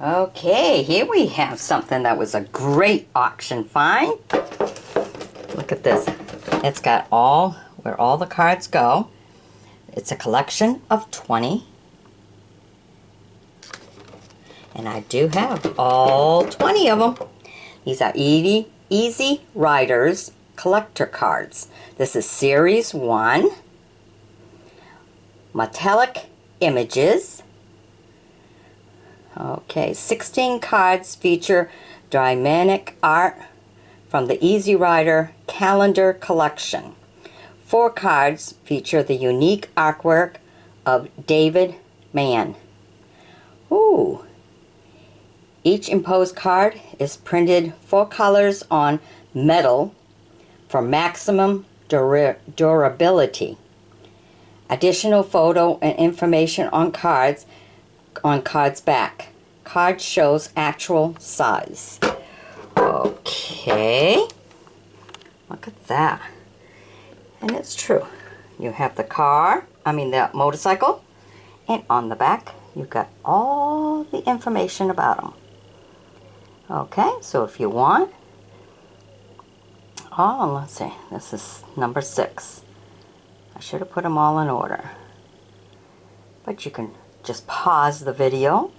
Okay, here we have something that was a great auction find. Look at this. It's got where all the cards go. It's a collection of 20. And I do have all 20 of them. These are Easy Riders collector cards. This is Series 1. Metallic Images. Okay, 16 cards feature dynamic art from the Easy Rider Calendar Collection. 4 cards feature the unique artwork of Davidson. Ooh. Each imposed card is printed 4 colors on metal for maximum durability. Additional photo and information on cards back. Card shows actual size. Okay. Look at that. And it's true. You have the motorcycle, and on the back you've got all the information about them. Okay, so if you want, let's see, this is number 6. I should have put them all in order. But you can just pause the video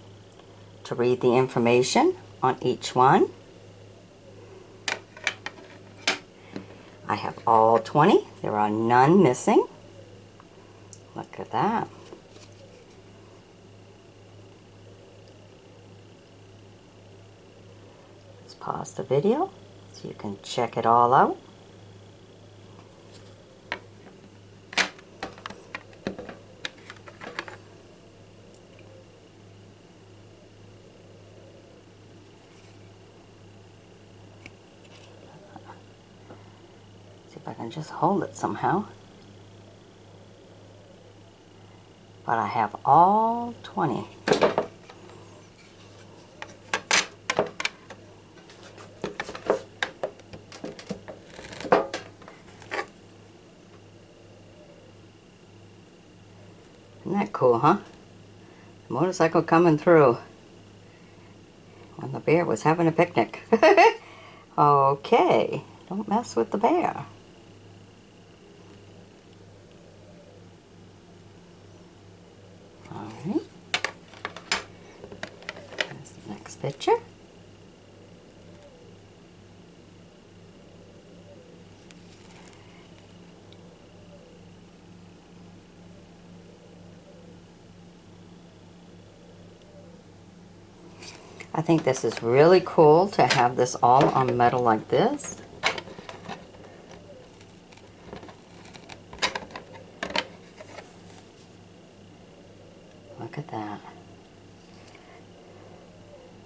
to read the information on each one. I have all 20. There are none missing. Look at that. Let's pause the video so you can check it all out. If I can just hold it somehow. But I have all 20. Isn't that cool, huh? The motorcycle coming through when the bear was having a picnic. Okay, don't mess with the bear. Alright, here's the next picture. I think this is really cool to have this all on metal like this. Look at that.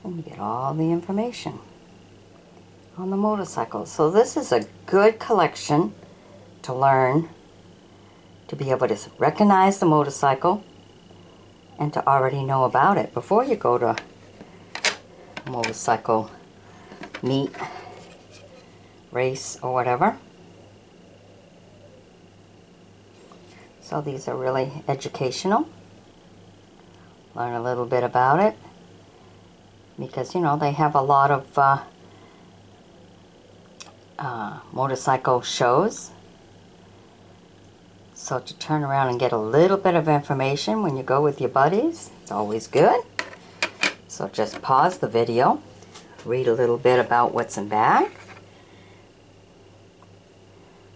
And you get all the information on the motorcycle. So this is a good collection to learn, to be able to recognize the motorcycle and to already know about it before you go to motorcycle meet, race, or whatever. So these are really educational. Learn a little bit about it because, you know, they have a lot of motorcycle shows. So to turn around and get a little bit of information when you go with your buddies, it's always good. So just pause the video, read a little bit about what's in back,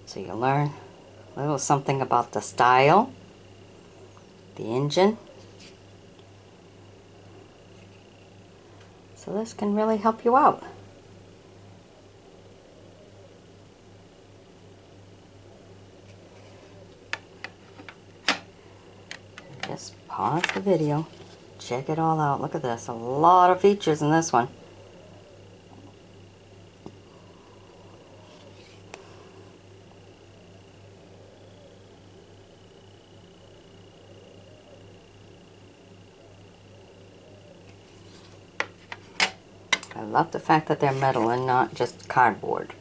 so you learn a little something about the style, the engine. So this can really help you out. Just pause the video. Check it all out. Look at this. A lot of features in this one. I love the fact that they're metal and not just cardboard.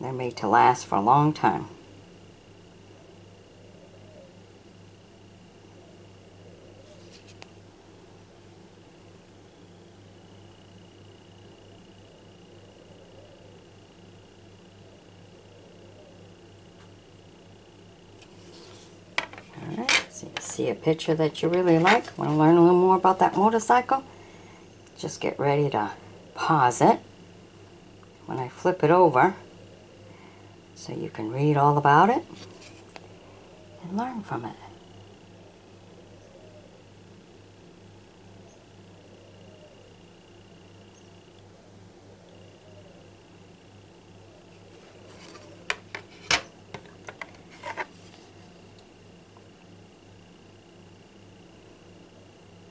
They're made to last for a long time. see a picture that you really like, want to learn a little more about that motorcycle, just get ready to pause it when I flip it over so you can read all about it and learn from it.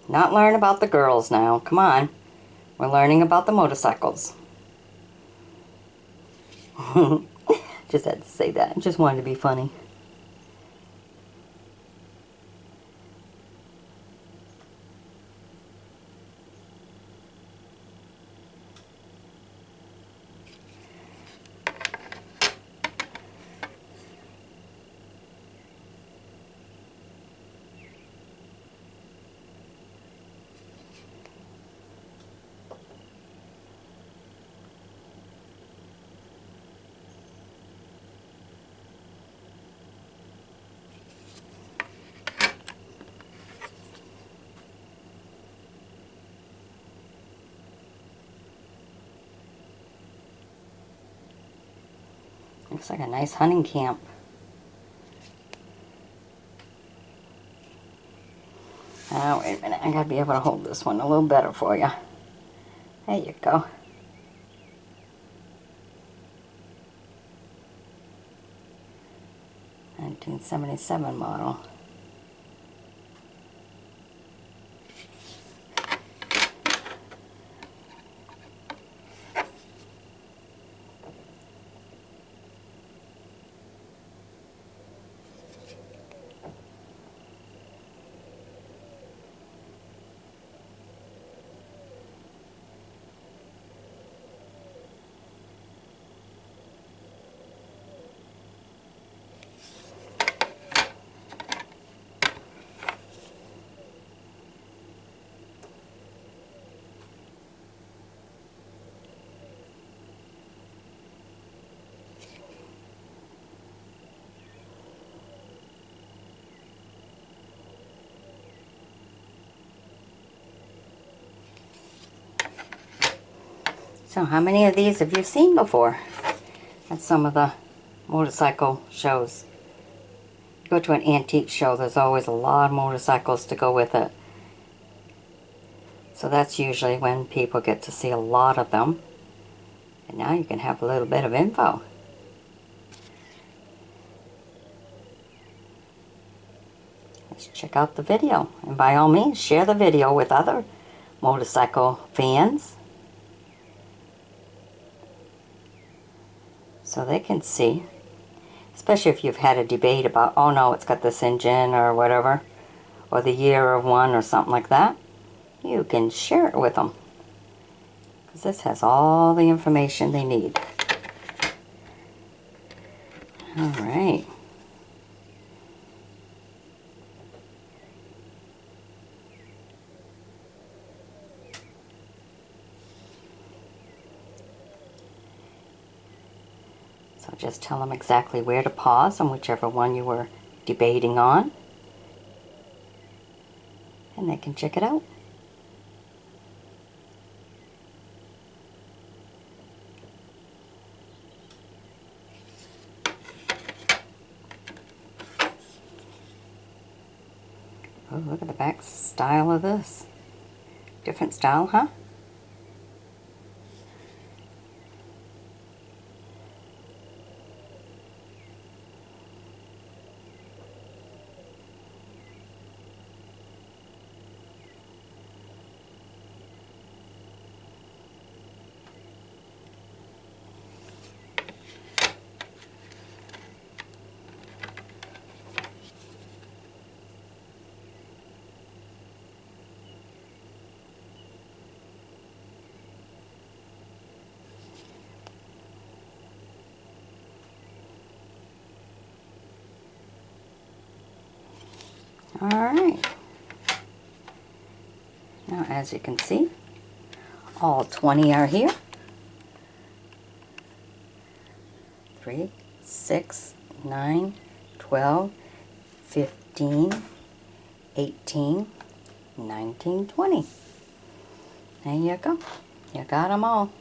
Not learn about the girls now, come on. We're learning about the motorcycles. Just had to say that, just wanted to be funny. Looks like a nice hunting camp. Oh, wait a minute. I gotta be able to hold this one a little better for you. There you go. (1977) model. So how many of these have you seen before at some of the motorcycle shows? You go to an antique show, there's always a lot of motorcycles to go with it. So that's usually when people get to see a lot of them. And now you can have a little bit of info. Let's check out the video. And by all means, share the video with other motorcycle fans, so they can see, especially if you've had a debate about, oh no, it's got this engine or whatever, or the year of one or something like that. You can share it with them, because this has all the information they need. All right. So just tell them exactly where to pause on whichever one you were debating on, and they can check it out. Oh, look at the back style of this. Different style, huh? Alright, now as you can see, all 20 are here. 3, 6, 9, 12, 15, 18, 19, 20. There you go. You got them all.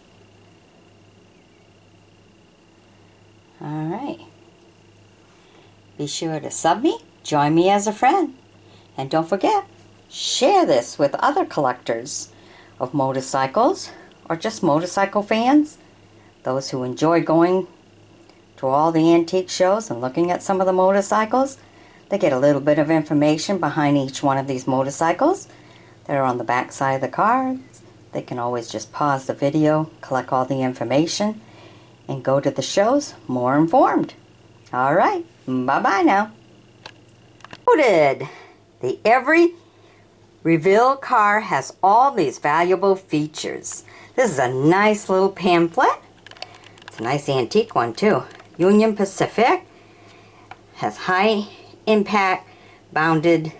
Alright. Be sure to sub me, join me as a friend, and don't forget, share this with other collectors of motorcycles or just motorcycle fans, those who enjoy going to all the antique shows and looking at some of the motorcycles. They get a little bit of information behind each one of these motorcycles that are on the back side of the cards. They can always just pause the video, collect all the information, and go to the shows more informed. Alright, bye-bye now. Loaded! The Every Reveal car has all these valuable features. This is a nice little pamphlet. It's a nice antique one too. Union Pacific has high impact bounded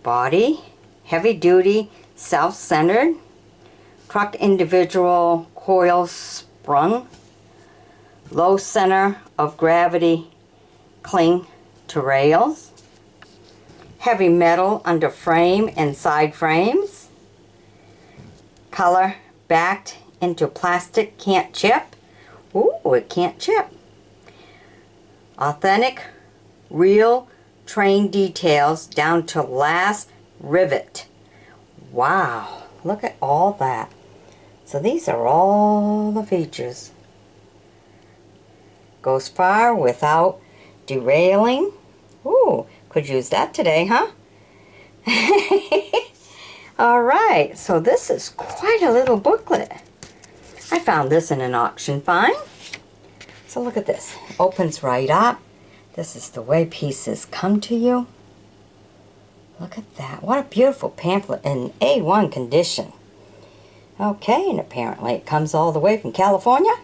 body, heavy duty, self-centered, truck individual coil sprung, low center of gravity cling to rails, heavy metal under frame and side frames, color backed into plastic, can't chip. Ooh, it can't chip. Authentic, real train details down to last rivet. Wow, look at all that. So these are all the features. Goes far without derailing. Ooh, could use that today, huh? Alright, so this is quite a little booklet. I found this in an auction find. So look at this. Opens right up. This is the way pieces come to you. Look at that. What a beautiful pamphlet in A1 condition. Okay, and apparently it comes all the way from California.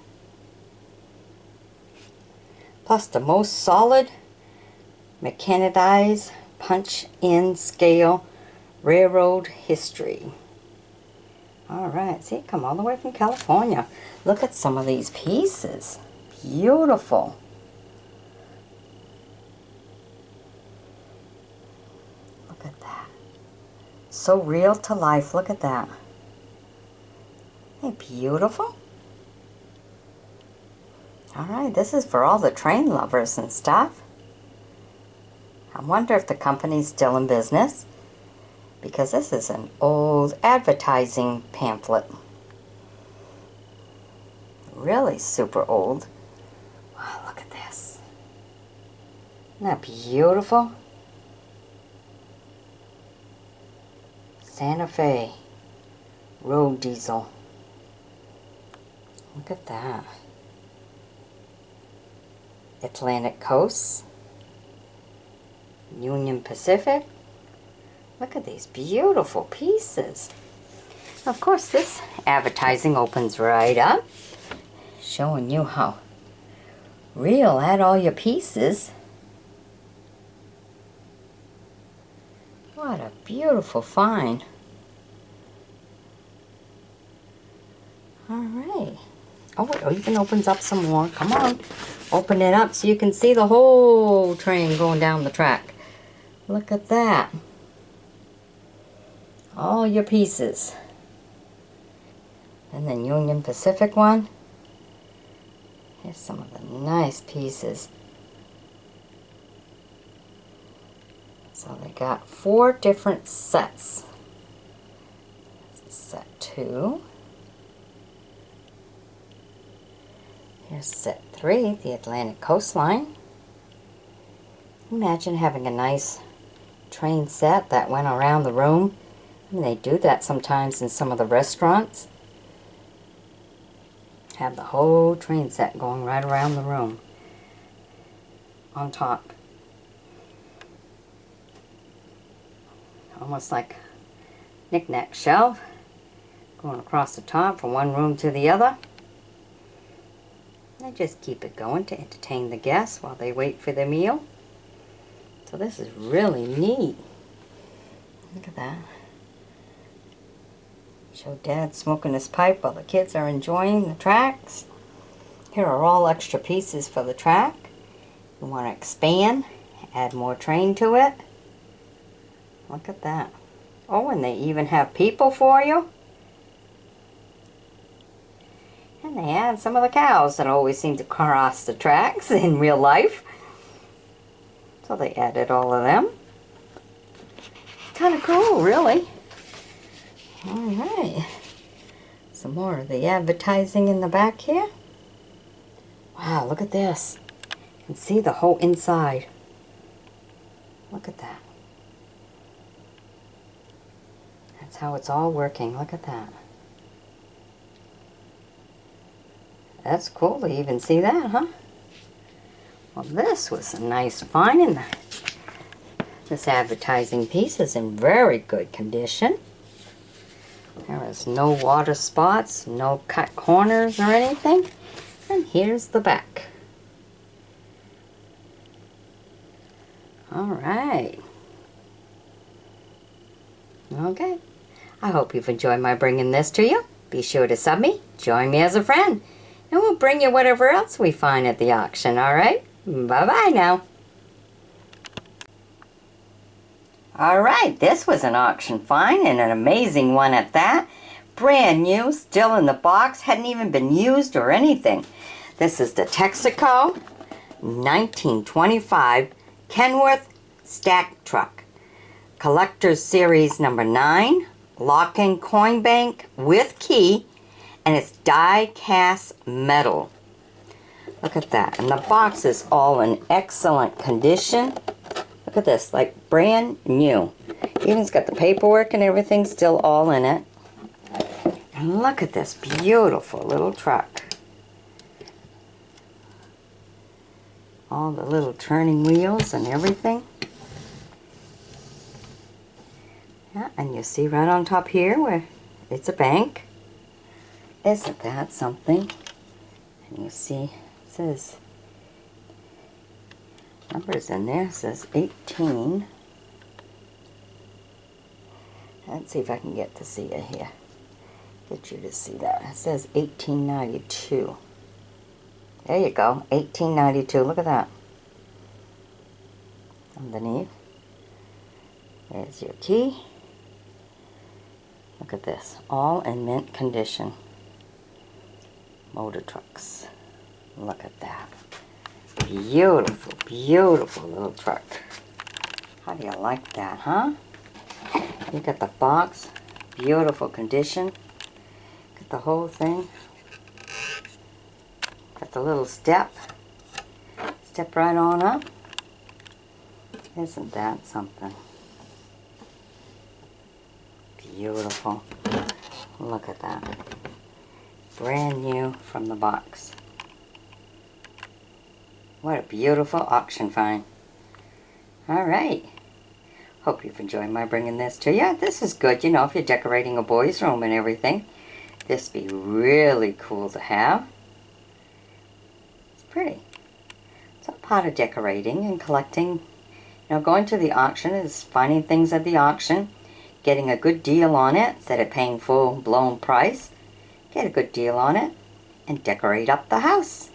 Plus the most solid mechanized punch-in scale railroad history. Alright, see, come all the way from California. Look at some of these pieces. Beautiful. Look at that. So real to life. Look at that. Isn't it beautiful? Alright, this is for all the train lovers and stuff. I wonder if the company's still in business, because this is an old advertising pamphlet. Really super old. Wow, look at this. Isn't that beautiful? Santa Fe road diesel. Look at that. Atlantic Coast. Union Pacific. Look at these beautiful pieces. Of course, this advertising opens right up, showing you how real at all your pieces. What a beautiful find. Alright. Oh, it even opens up some more. Come on. Open it up so you can see the whole train going down the track. Look at that. All your pieces. And then Union Pacific one. Here's some of the nice pieces. So they got 4 different sets. This is set 2. Here's set 3, the Atlantic Coastline. Imagine having a nice train set that went around the room. I mean, they do that sometimes in some of the restaurants. Have the whole train set going right around the room on top. Almost like a knick-knack shelf going across the top from one room to the other. They just keep it going to entertain the guests while they wait for their meal. So this is really neat. Look at that. Show Dad smoking his pipe while the kids are enjoying the tracks. Here are all extra pieces for the track. You want to expand, add more train to it. Look at that. Oh, and they even have people for you. And they had some of the cows that always seem to cross the tracks in real life. So they added all of them. Kind of cool, really. Alright. Some more of the advertising in the back here. Wow, look at this. You can see the whole inside. Look at that. That's how it's all working. Look at that. That's cool to even see that, huh? Well, this was a nice find, and this advertising piece is in very good condition. There is no water spots, no cut corners or anything. And here's the back. Alright. Okay. I hope you've enjoyed my bringing this to you. Be sure to sub me, join me as a friend, and we'll bring you whatever else we find at the auction, alright? Bye-bye now. Alright, this was an auction find, and an amazing one at that. Brand new, still in the box, hadn't even been used or anything. This is the Texaco 1925 Kenworth Stack Truck. Collector's Series number 9, lock-in coin bank with key, and it's die-cast metal. Look at that. And the box is all in excellent condition. Look at this, like brand new. Even's got the paperwork and everything still all in it. And look at this beautiful little truck. All the little turning wheels and everything. Yeah, and you see right on top here where it's a bank. Isn't that something? And you see it says numbers in there. It says 18. Let's see if I can get to see it here. Get you to see that. It says 1892. There you go, 1892. Look at that. Underneath. There's your key. Look at this. All in mint condition. Motor trucks. Look at that. Beautiful, beautiful little truck. How do you like that, huh? You got the box. Beautiful condition. Got the whole thing. Got the little step. Step right on up. Isn't that something? Beautiful. Look at that. Brand new from the box. What a beautiful auction find. Alright. Hope you've enjoyed my bringing this to you. This is good, you know, if you're decorating a boy's room and everything. This would be really cool to have. It's pretty. It's all part of decorating and collecting. You know, going to the auction is finding things at the auction, getting a good deal on it instead of paying full-blown price. Get a good deal on it and decorate up the house.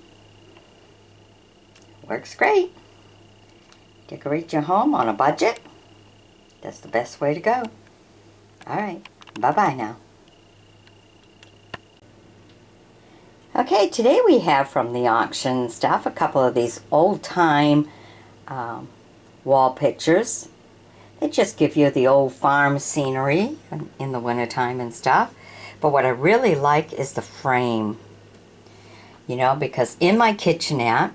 Works great. Decorate your home on a budget. That's the best way to go. Alright, bye-bye now. Okay, today we have from the auction stuff a couple of these old-time wall pictures. They just give you the old farm scenery in the wintertime and stuff. But what I really like is the frame. You know, because in my kitchenette,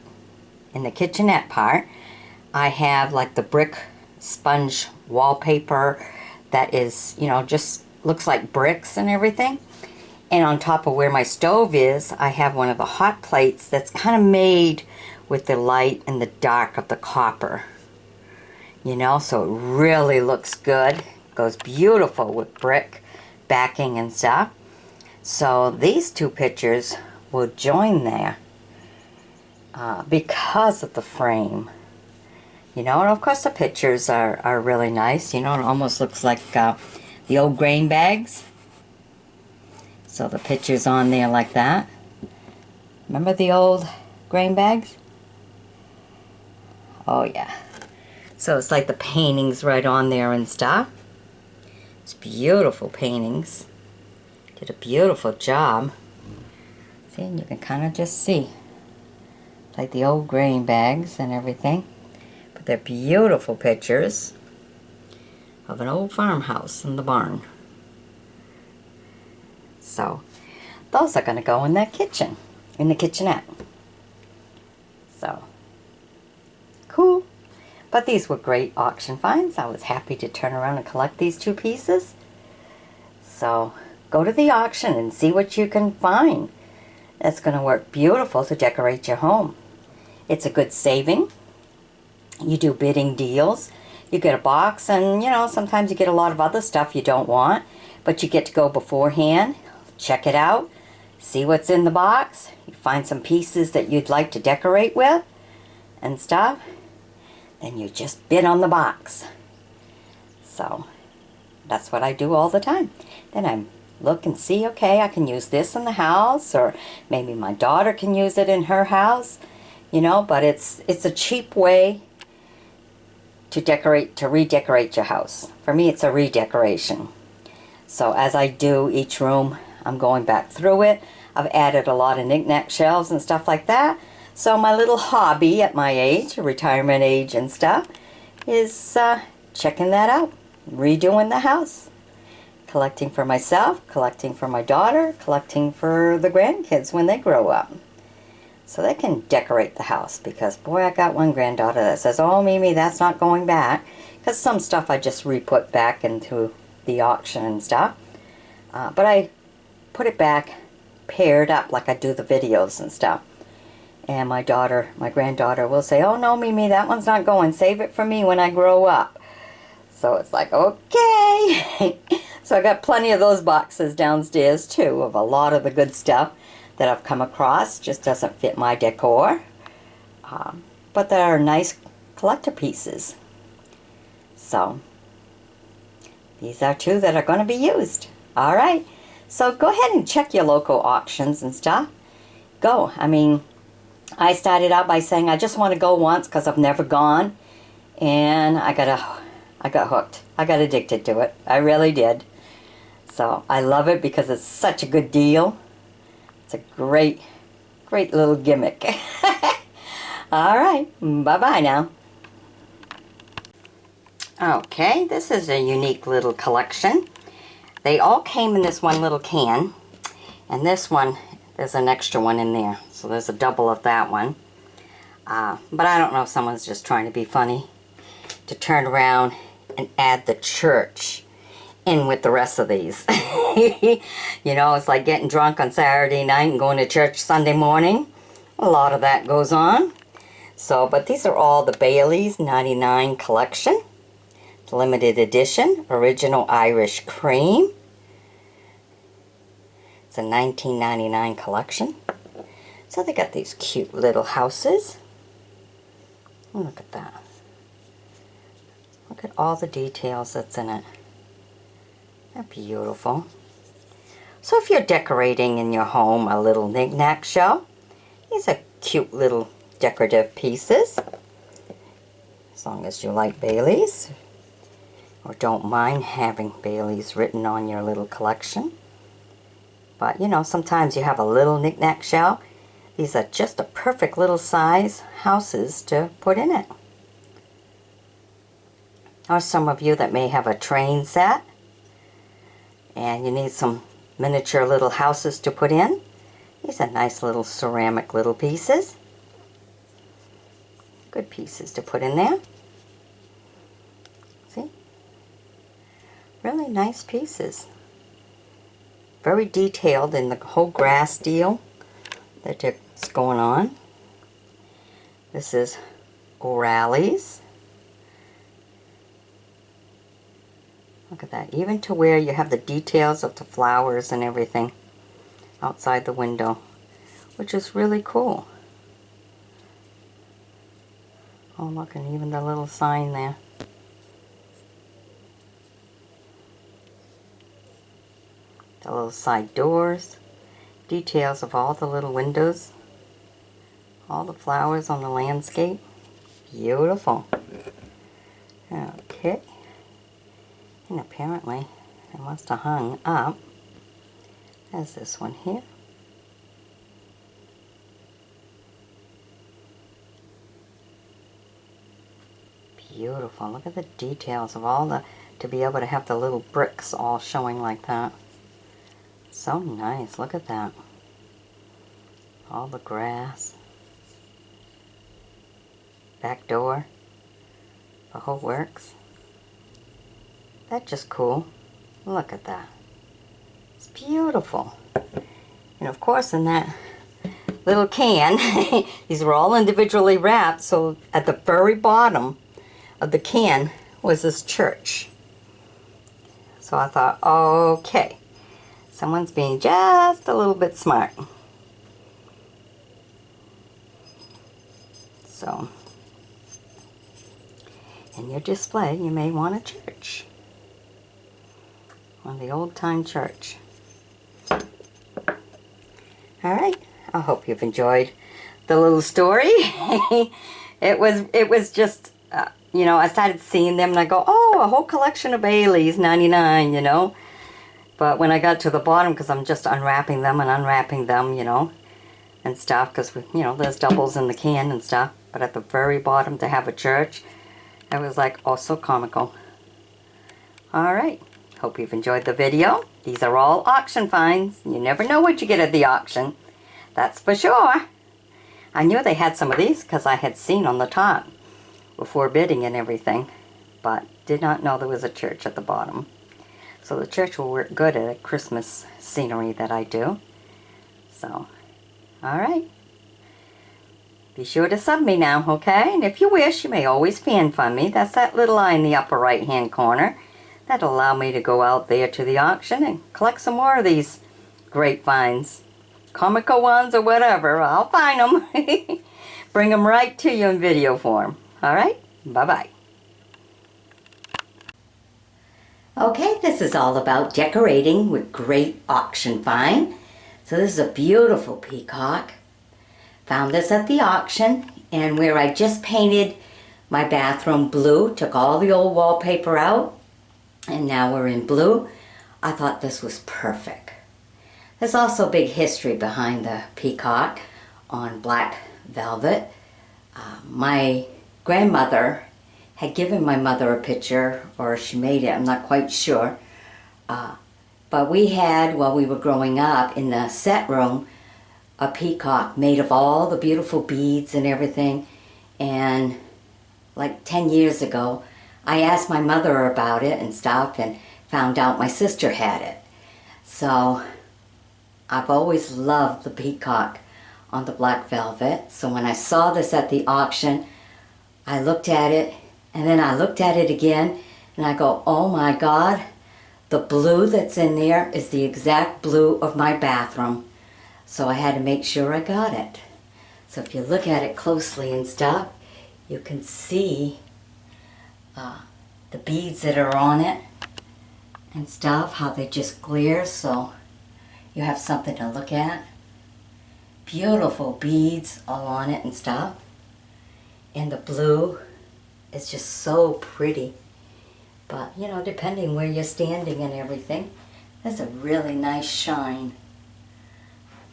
in the kitchenette part, I have like the brick sponge wallpaper that is, you know, just looks like bricks and everything. And on top of where my stove is, I have one of the hot plates that's kind of made with the light and the dark of the copper. You know, so it really looks good. Goes beautiful with brick backing and stuff. So these two pictures will join there because of the frame. You know, and of course the pictures are really nice. You know, it almost looks like the old grain bags. So the picture's on there like that. Remember the old grain bags? Oh yeah. So it's like the paintings right on there and stuff. It's beautiful paintings. Did a beautiful job. See, and you can kind of just see. Like the old grain bags and everything. But they're beautiful pictures of an old farmhouse in the barn. So, those are going to go in that kitchen, in the kitchenette. So, cool. But these were great auction finds. I was happy to turn around and collect these two pieces. So, go to the auction and see what you can find. That's going to work beautiful to decorate your home. It's a good saving. You do bidding deals. You get a box and, you know, sometimes you get a lot of other stuff you don't want. But you get to go beforehand, check it out, see what's in the box. You find some pieces that you'd like to decorate with and stuff. Then you just bid on the box. So, that's what I do all the time. Then I look and see, okay, I can use this in the house, or maybe my daughter can use it in her house, you know, but it's a cheap way to decorate, to redecorate your house. For me, it's a redecoration. So as I do each room, I'm going back through it. I've added a lot of knick-knack shelves and stuff like that. So my little hobby at my age, retirement age and stuff, is checking that out, redoing the house. Collecting for myself, collecting for my daughter, collecting for the grandkids when they grow up. So they can decorate the house, because boy, I got one granddaughter that says, oh Mimi, that's not going back. Because some stuff I just re-put back into the auction and stuff. But I put it back paired up like I do the videos and stuff. And my granddaughter will say, oh no Mimi, that one's not going, save it for me when I grow up. So it's like, okay. So I got plenty of those boxes downstairs too, of a lot of the good stuff that I've come across. Just doesn't fit my decor. But there are nice collector pieces. So these are two that are going to be used. Alright, so go ahead and check your local auctions and stuff. Go. I mean, I started out by saying I just want to go once because I've never gone. And I got hooked. I got addicted to it. I really did. So I love it because it's such a good deal. It's a great little gimmick. Alright, bye-bye now. Okay, this is a unique little collection. They all came in this one little can. And this one, there's an extra one in there. So there's a double of that one. But I don't know if someone's just trying to be funny, to turn around and add the church in with the rest of these. You know, it's like getting drunk on Saturday night and going to church Sunday morning. A lot of that goes on. So, but these are all the Bailey's 99 collection. Limited edition, original Irish cream. It's a 1999 collection. So they got these cute little houses. Look at that. Look at all the details that's in it. They're beautiful. So if you're decorating in your home a little knick-knack show, these are cute little decorative pieces. As long as you like Bailey's, or don't mind having Bailey's written on your little collection. But you know, sometimes you have a little knick-knack shell. These are just a perfect little size houses to put in it. Or some of you that may have a train set and you need some miniature little houses to put in. These are nice little ceramic little pieces. Good pieces to put in there. See? Really nice pieces. Very detailed in the whole grass deal that's going on. This is O'Reilly's. Look at that. Even to where you have the details of the flowers and everything outside the window, which is really cool. Oh, look, and even the little sign there. The little side doors, details of all the little windows, all the flowers on the landscape. Beautiful. Okay. And apparently It must have hung up. There's this one here. Beautiful. Look at the details of all the, to be able to have the little bricks all showing like that. So nice. Look at that. All the grass. Back door. The whole works. That's just cool. Look at that. It's beautiful. And of course in that little can, these were all individually wrapped, so at the very bottom of the can was this church. So I thought, okay, someone's being just a little bit smart. So, in your display, you may want a church. On the old-time church. Alright, I hope you've enjoyed the little story. It was just, you know, I started seeing them and I go, oh, a whole collection of Baileys, 99, you know. But when I got to the bottom, because I'm just unwrapping them and unwrapping them, you know, and stuff, because, you know, there's doubles in the can and stuff. But at the very bottom to have a church, it was like, oh, so comical. Alright, hope you've enjoyed the video. These are all auction finds. You never know what you get at the auction. That's for sure. I knew they had some of these because I had seen on the top before bidding and everything, but did not know there was a church at the bottom. So the church will work good at a Christmas scenery that I do. So, alright. Be sure to sub me now, okay? And if you wish, you may always fan fund me. That's that little eye in the upper right hand corner. That'll allow me to go out there to the auction and collect some more of these great finds. Comical ones or whatever, I'll find them. Bring them right to you in video form. Alright? Bye-bye. Okay, this is all about decorating with great auction find. So this is a beautiful peacock. Found this at the auction, and where I just painted my bathroom blue, took all the old wallpaper out, and now we're in blue. I thought this was perfect. There's also big history behind the peacock on black velvet. My grandmother had given my mother a picture, or she made it, I'm not quite sure. But we had, while we were growing up, in the set room, a peacock made of all the beautiful beads and everything. And like 10 years ago, I asked my mother about it and stuff and found out my sister had it. So I've always loved the peacock on the black velvet. So when I saw this at the auction, I looked at it and then I looked at it again and I go, oh my God, the blue that's in there is the exact blue of my bathroom. So I had to make sure I got it. So if you look at it closely and stuff, you can see the beads that are on it and stuff, how they just glare, so you have something to look at. Beautiful beads all on it and stuff. And the blue is just so pretty. But, you know, depending where you're standing and everything, there's a really nice shine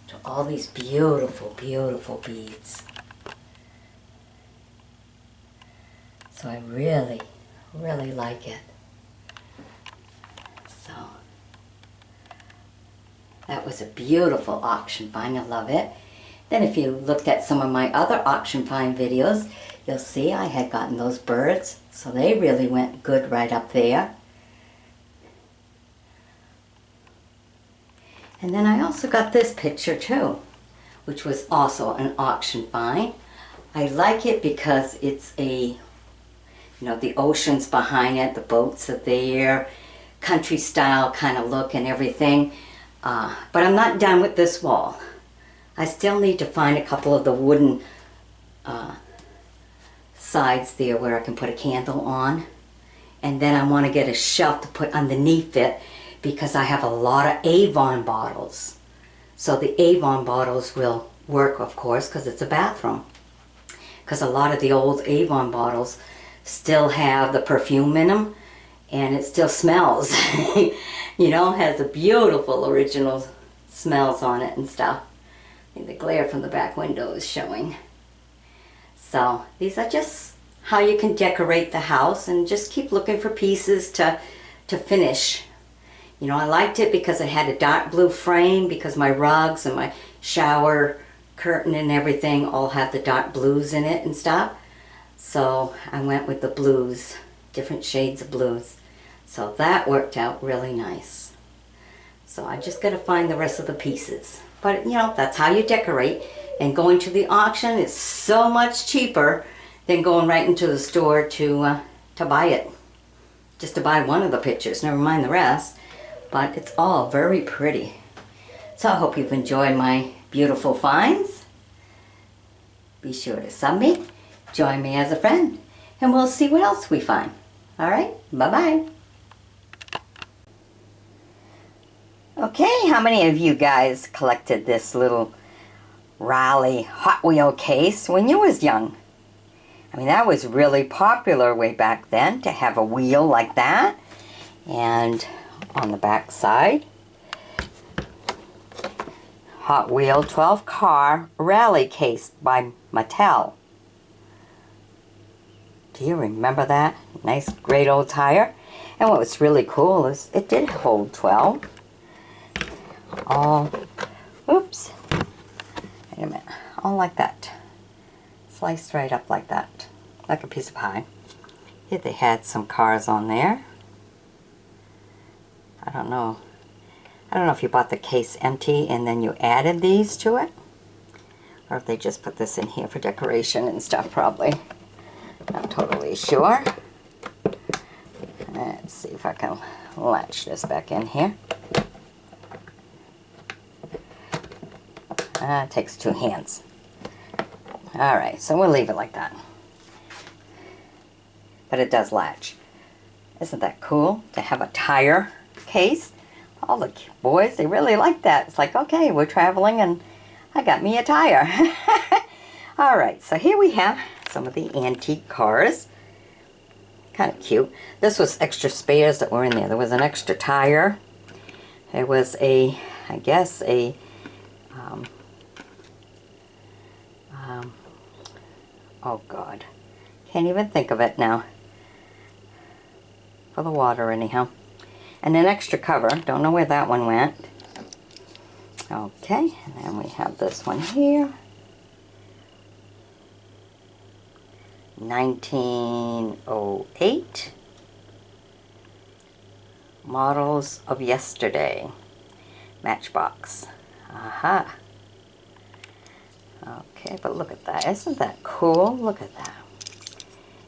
to all these beautiful, beautiful beads. So I really, really like it. So that was a beautiful auction find. I love it. Then if you looked at some of my other auction find videos, you'll see I had gotten those birds. So they really went good right up there. And then I also got this picture too, which was also an auction find. I like it because it's a, you know, the ocean's behind it, the boats are there, country style kind of look and everything. But I'm not done with this wall. I still need to find a couple of the wooden sides there where I can put a candle on. And then I want to get a shelf to put underneath it because I have a lot of Avon bottles. So the Avon bottles will work, of course, because it's a bathroom. Because a lot of the old Avon bottles still have the perfume in them and it still smells. You know, it has a beautiful original smells on it and stuff. And the glare from the back window is showing. So these are just how you can decorate the house, and just keep looking for pieces to finish. You know, I liked it because it had a dark blue frame, because my rugs and my shower curtain and everything all have the dark blues in it and stuff. So I went with the blues, different shades of blues. So that worked out really nice. So I just got to find the rest of the pieces. But you know, that's how you decorate. And going to the auction is so much cheaper than going right into the store to buy it. Just to buy one of the pictures, never mind the rest. But it's all very pretty. So I hope you've enjoyed my beautiful finds. Be sure to sub me, join me as a friend, and we'll see what else we find. Alright, bye-bye. Okay, how many of you guys collected this little Raleigh Hot Wheel case when you was young? I mean, that was really popular way back then, to have a wheel like that. And on the back side, Hot Wheel 12 car Raleigh case by Mattel. Do you remember that? Nice, great old tire. And what was really cool is it did hold 12. All, oops, wait a minute, all like that. Sliced right up like that, like a piece of pie. Here they had some cars on there. I don't know if you bought the case empty and then you added these to it, or if they just put this in here for decoration and stuff, probably. Not totally sure. Let's see if I can latch this back in here. It takes two hands. Alright, so we'll leave it like that. But it does latch. Isn't that cool to have a tire case? All the boys, they really like that. It's like, okay, we're traveling and I got me a tire. Alright, so here we have some of the antique cars. Kind of cute. This was extra spares that were in there. There was an extra tire. There was a, I guess, a oh God, can't even think of it now. For the water anyhow. And an extra cover, don't know where that one went. Okay, and then we have this one here. 1908. Models of Yesterday. Matchbox. Aha. Okay, but look at that. Isn't that cool? Look at that.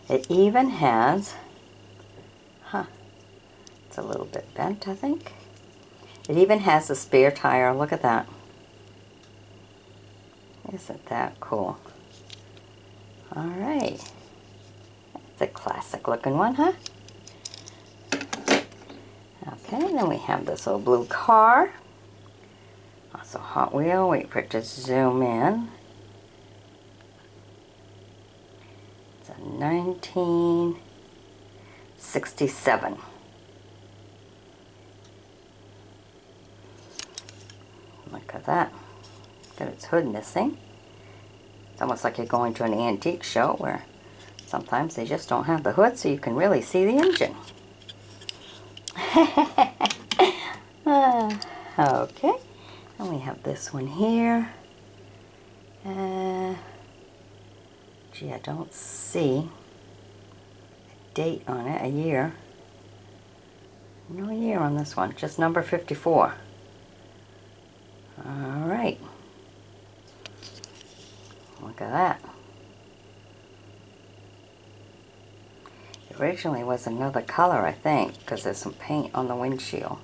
It even has, it's a little bit bent, I think. It even has a spare tire. Look at that. Isn't that cool? Alright. It's a classic looking one, huh? Okay, and then we have this old blue car. Also Hot Wheel. Wait for it to zoom in. It's a 1967. Look at that. Got its hood missing. It's almost like you're going to an antique show where sometimes they just don't have the hood so you can really see the engine. Okay. And we have this one here. Gee, I don't see a date on it, a year. No year on this one, just number 54. Alright. Look at that. It originally was another color, I think, because there's some paint on the windshield.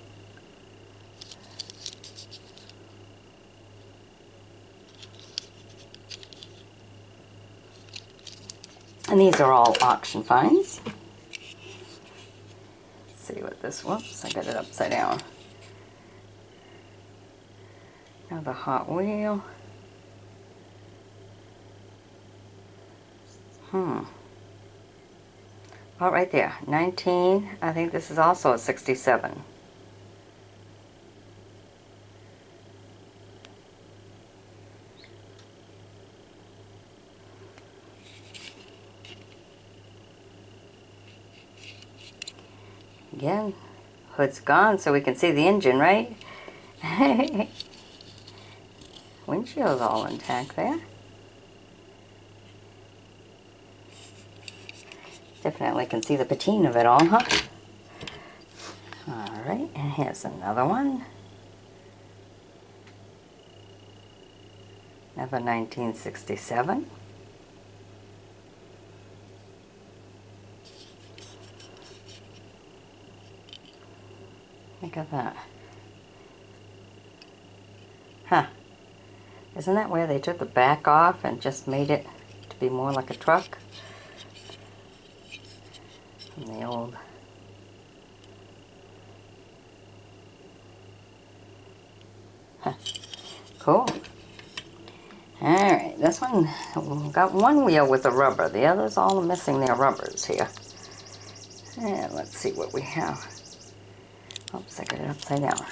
And these are all auction finds. Let's see what this, whoops, I got it upside down. Now the Hot Wheel. Oh, right there, 19, I think this is also a 67. Again, hood's gone so we can see the engine, right? Windshield's all intact there. Definitely can see the patina of it all, huh? Alright, and here's another one. Another 1967. Look at that. Huh. Isn't that where they took the back off and just made it to be more like a truck? From the old... Huh. Cool. Alright, this one got one wheel with the rubber. The others all are missing their rubbers here. And let's see what we have. Oops, I got it upside down.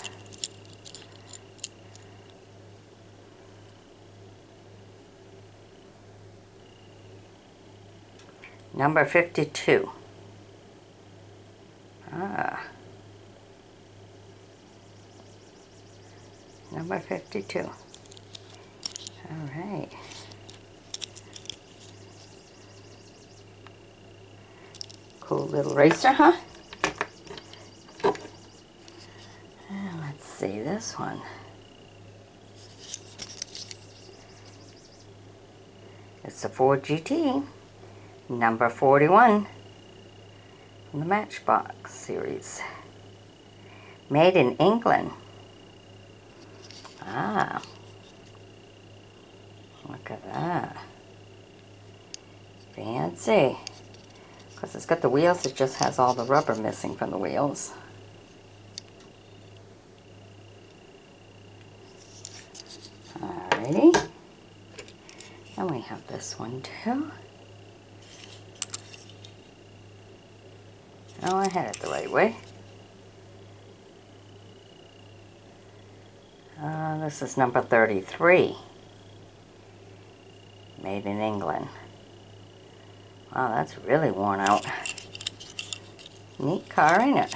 Number 52. Ah. Number 52. All right. Cool little racer, huh? And let's see this one. It's the Ford GT, number 41 from the Matchbox series. Made in England. Ah. Look at that. Fancy. Because it's got the wheels, it just has all the rubber missing from the wheels. Alrighty. And we have this one too. Oh, I had it the right way. This is number 33. Made in England. Wow, that's really worn out. Neat car, ain't it?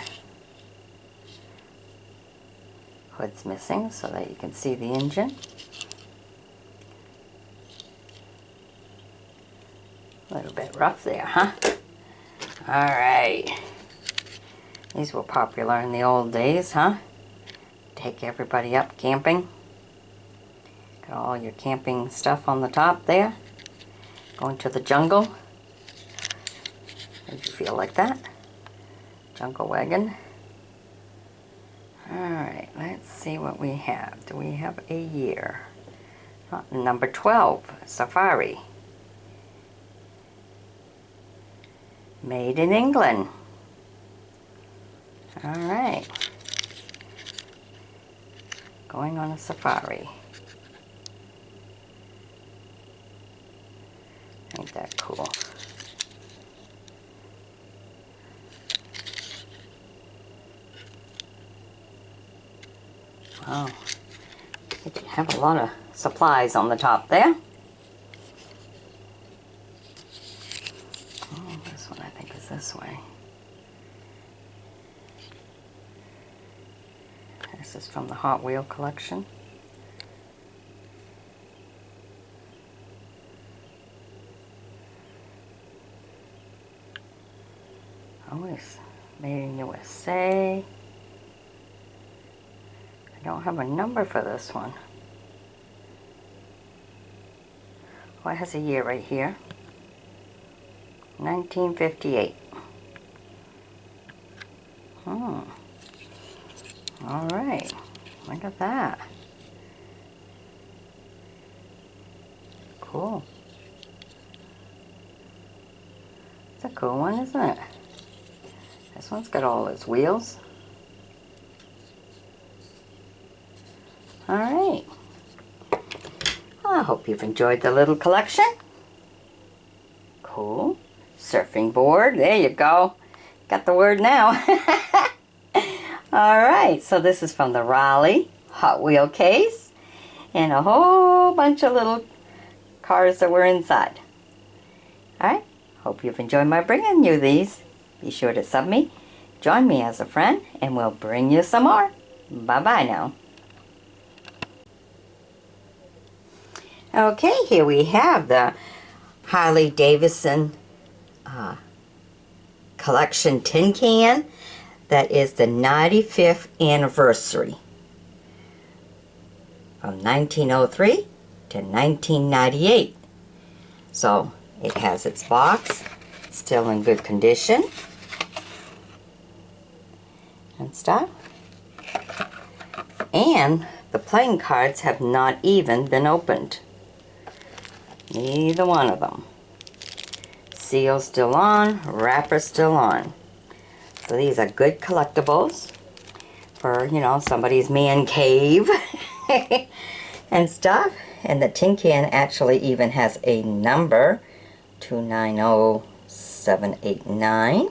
Hood's missing so that you can see the engine. A little bit rough there, huh? Alright. These were popular in the old days, huh? Take everybody up camping. Got all your camping stuff on the top there. Going to the jungle. Did you feel like that? Jungle wagon. Alright, let's see what we have. Do we have a year? Number 12, Safari. Made in England. Alright. Going on a safari. Ain't that cool? Wow. You can have a lot of supplies on the top there. Oh, this one I think is this way. This is from the Hot Wheel collection. Always made in USA. I don't have a number for this one. Oh, it has a year right here. 1958. Alright, look at that. Cool. It's a cool one, isn't it? This one's got all its wheels. Alright. I hope you've enjoyed the little collection. Cool. Surfing board. There you go. Got the word now. Alright, so this is from the Raleigh Hot Wheel case. And a whole bunch of little cars that were inside. Alright, hope you've enjoyed my bringing you these. Be sure to sub me join me as a friend and we'll bring you some more. Bye-bye now. Okay, here we have the Harley Davidson collection tin can. That is the 95th anniversary. From 1903 to 1998. So it has its box, still in good condition and stuff. And the playing cards have not even been opened. Neither one of them. Seal still on, wrapper still on. So these are good collectibles for, you know, somebody's man cave and stuff. And the tin can actually even has a number, 290789,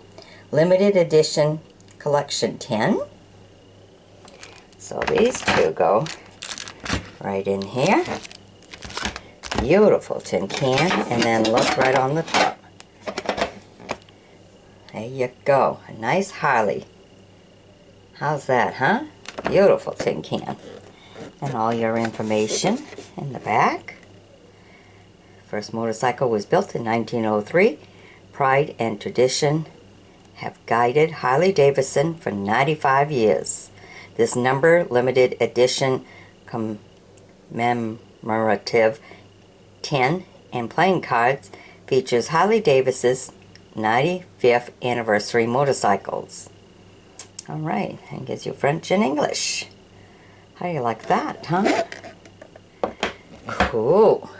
limited edition collection 10. So these two go right in here. Beautiful tin can, and then look right on the top. There you go, a nice Harley. How's that, huh? Beautiful tin can. And all your information in the back. First motorcycle was built in 1903. Pride and tradition have guided Harley Davidson for 95 years. This number limited edition commemorative 10 and playing cards features Harley Davidson's 95th anniversary motorcycles. Alright, and gives you French and English. How do you like that, huh? Cool.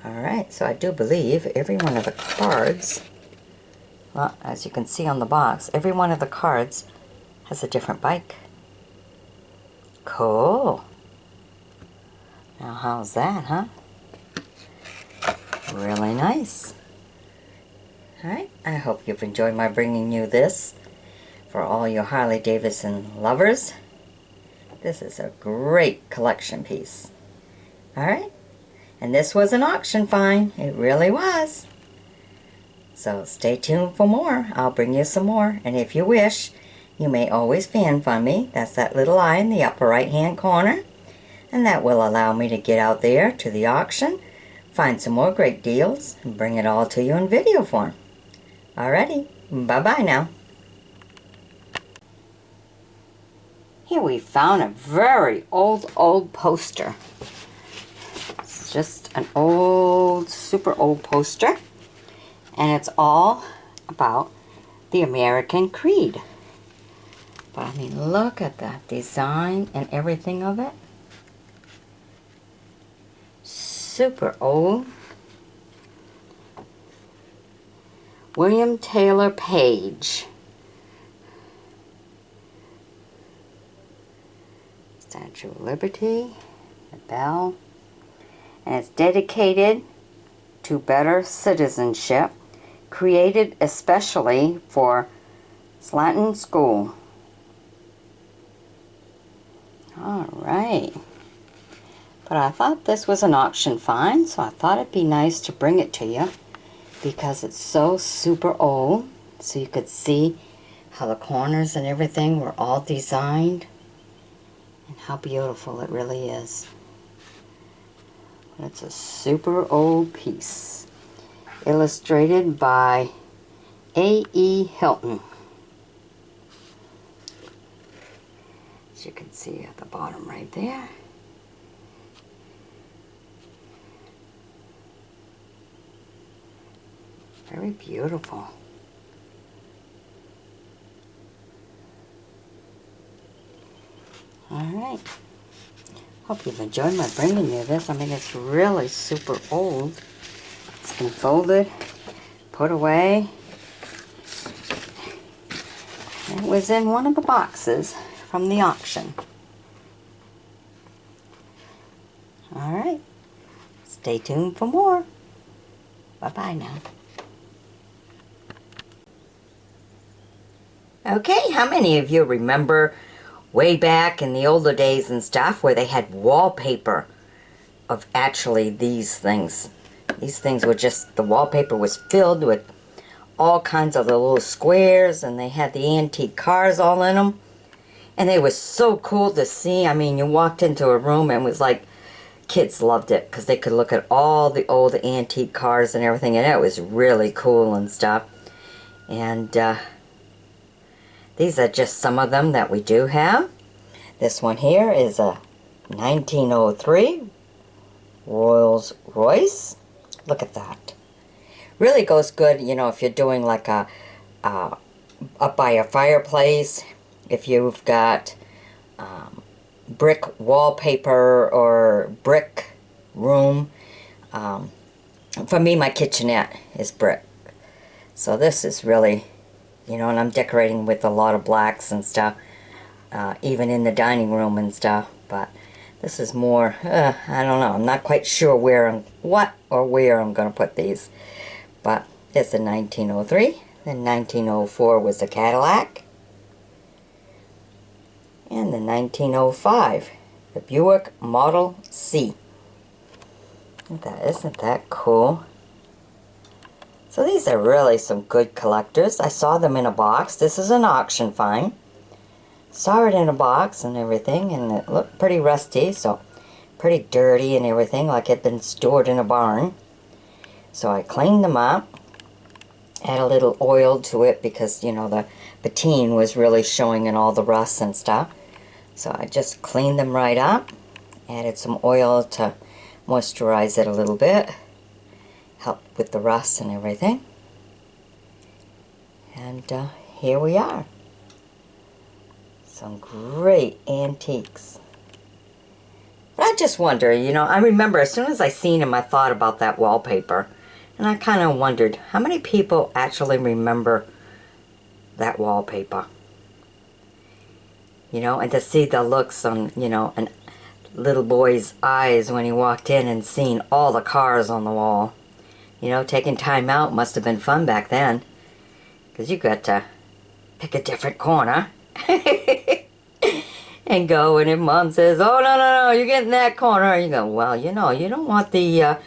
Alright, so I do believe every one of the cards, well, as you can see on the box, every one of the cards has a different bike. Cool. Now how's that, huh? Really nice. Alright, I hope you've enjoyed my bringing you this for all your Harley Davidson lovers. This is a great collection piece. Alright, and this was an auction find. It really was. So stay tuned for more. I'll bring you some more. And if you wish, you may always fan fund me. That's that little eye in the upper right hand corner. And that will allow me to get out there to the auction, find some more great deals, and bring it all to you in video form. Alrighty, bye-bye now. Here we found a very old poster. It's just an old, super old poster. And it's all about the American Creed. But I mean, look at that design and everything of it. Super old. William Taylor Page. Statue of Liberty, the bell. And it's dedicated to better citizenship, created especially for Slanton School. Alright. But I thought this was an auction find, so I thought it'd be nice to bring it to you because it's so super old, so you could see how the corners and everything were all designed and how beautiful it really is. It's a super old piece. Illustrated by A.E. Hilton. As you can see at the bottom right there. Very beautiful. Alright. Hope you've enjoyed my bringing you this. I mean, it's really super old. It's been folded, put away. It was in one of the boxes from the auction. Alright. Stay tuned for more. Bye-bye now. Okay, how many of you remember way back in the older days and stuff where they had wallpaper of actually these things? These things were just, the wallpaper was filled with all kinds of the little squares, and they had the antique cars all in them. And they were so cool to see. I mean, you walked into a room and it was like, kids loved it because they could look at all the old antique cars and everything, and it was really cool and stuff. And these are just some of them that we do have. This one here is a 1903 Rolls Royce. Look at that. Really goes good, you know, if you're doing like a up by a fireplace, if you've got brick wallpaper or brick room. For me, my kitchenette is brick. So this is really, you know, and I'm decorating with a lot of blacks and stuff, even in the dining room and stuff. But this is more, I don't know, I'm not quite sure where I'm going to put these. But it's a 1903. Then 1904 was the Cadillac. And the 1905, the Buick Model C. Isn't that cool? So these are really some good collectors. I saw them in a box. This is an auction find. Saw it in a box and everything, and it looked pretty rusty, so pretty dirty and everything, like it had been stored in a barn. So I cleaned them up, add a little oil to it because, you know, the patina was really showing in all the rust and stuff. So I just cleaned them right up, added some oil to moisturize it a little bit, help with the rust and everything. And here we are. Some great antiques. But I just wonder, you know, I remember as soon as I seen them, I thought about that wallpaper. And I kind of wondered, how many people actually remember that wallpaper? You know, and to see the looks on, you know, a little boy's eyes when he walked in and seen all the cars on the wall. You know, taking time out must have been fun back then. Because you got to pick a different corner. And go, and if Mom says, oh, no, you're getting that corner. And you go, well, you know, you don't want the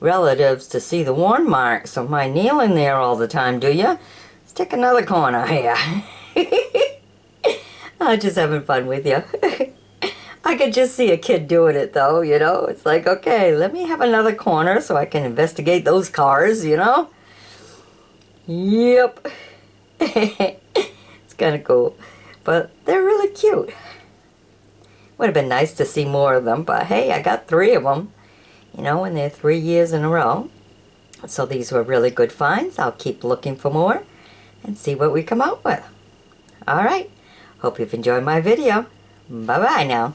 relatives to see the worn marks of my kneeling there all the time, do you? Let's take another corner here. I'm just having fun with you. I could just see a kid doing it, though, you know. It's like, okay, let me have another corner so I can investigate those cars, you know. Yep. It's kind of cool. But they're really cute. Would have been nice to see more of them, but hey, I got 3 of them. You know, and they're 3 years in a row. So these were really good finds. I'll keep looking for more and see what we come out with. Alright. Hope you've enjoyed my video. Bye-bye now.